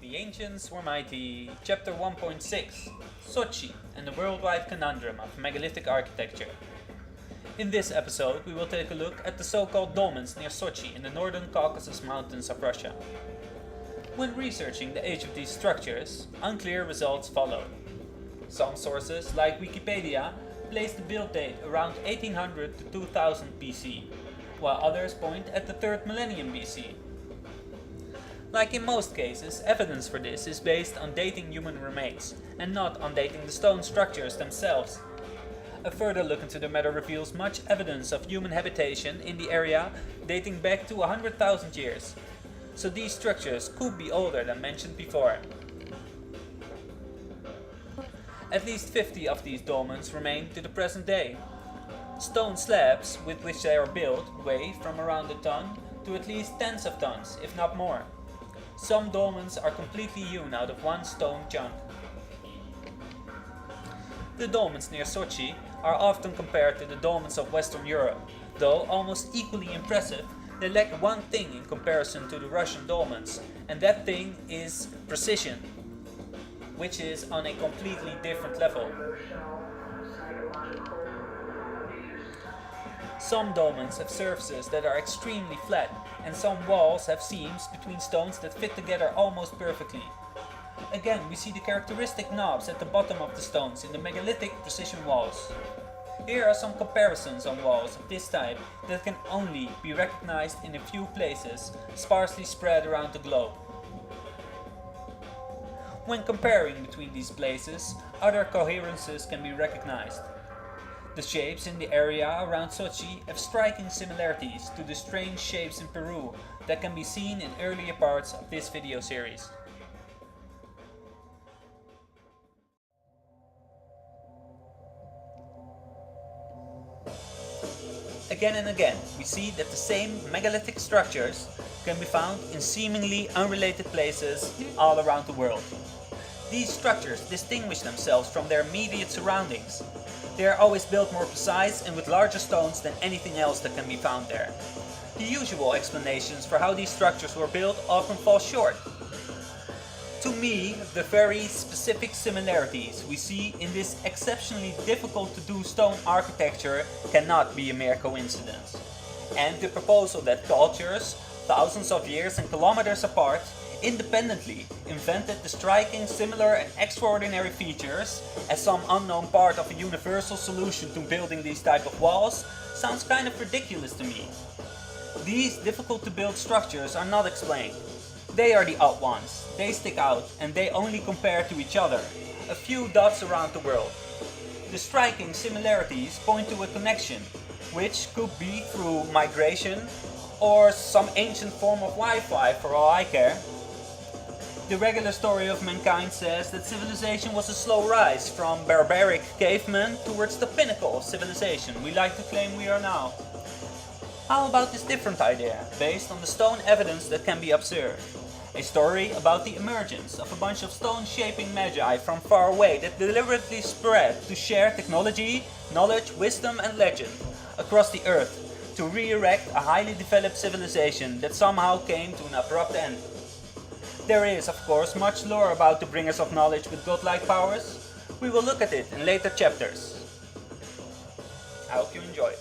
The Ancients Were Mighty, Chapter 1.6, Sochi and the Worldwide Conundrum of Megalithic Architecture. In this episode we will take a look at the so-called dolmens near Sochi in the northern Caucasus Mountains of Russia. When researching the age of these structures, unclear results follow. Some sources, like Wikipedia, place the build date around 1800 to 2000 BC, while others point at the 3rd millennium BC. Like in most cases, evidence for this is based on dating human remains, and not on dating the stone structures themselves. A further look into the matter reveals much evidence of human habitation in the area dating back to 100,000 years, so these structures could be older than mentioned before. At least 50 of these dolmens remain to the present day. Stone slabs with which they are built weigh from around a ton to at least tens of tons, if not more. Some dolmens are completely hewn out of one stone chunk. The dolmens near Sochi are often compared to the dolmens of Western Europe. Though almost equally impressive, they lack one thing in comparison to the Russian dolmens, and that thing is precision, which is on a completely different level. Some dolmens have surfaces that are extremely flat, and some walls have seams between stones that fit together almost perfectly. Again, we see the characteristic knobs at the bottom of the stones in the megalithic precision walls. Here are some comparisons on walls of this type that can only be recognized in a few places, sparsely spread around the globe. When comparing between these places, other coherences can be recognized. The shapes in the area around Sochi have striking similarities to the strange shapes in Peru that can be seen in earlier parts of this video series. Again and again, we see that the same megalithic structures can be found in seemingly unrelated places all around the world. These structures distinguish themselves from their immediate surroundings. They are always built more precise and with larger stones than anything else that can be found there. The usual explanations for how these structures were built often fall short. To me, the very specific similarities we see in this exceptionally difficult to do stone architecture cannot be a mere coincidence. And the proposal that cultures, thousands of years and kilometers apart, independently invented the striking, similar and extraordinary features as some unknown part of a universal solution to building these type of walls sounds kind of ridiculous to me. These difficult to build structures are not explained. They are the odd ones, they stick out and they only compare to each other, a few dots around the world. The striking similarities point to a connection, which could be through migration or some ancient form of Wi-Fi for all I care. The regular story of mankind says that civilization was a slow rise from barbaric cavemen towards the pinnacle of civilization we like to claim we are now. How about this different idea, based on the stone evidence that can be observed? A story about the emergence of a bunch of stone-shaping magi from far away that deliberately spread to share technology, knowledge, wisdom and legend across the earth to re-erect a highly developed civilization that somehow came to an abrupt end. There is, of course, much lore about the bringers of knowledge with godlike powers. We will look at it in later chapters. I hope you enjoy.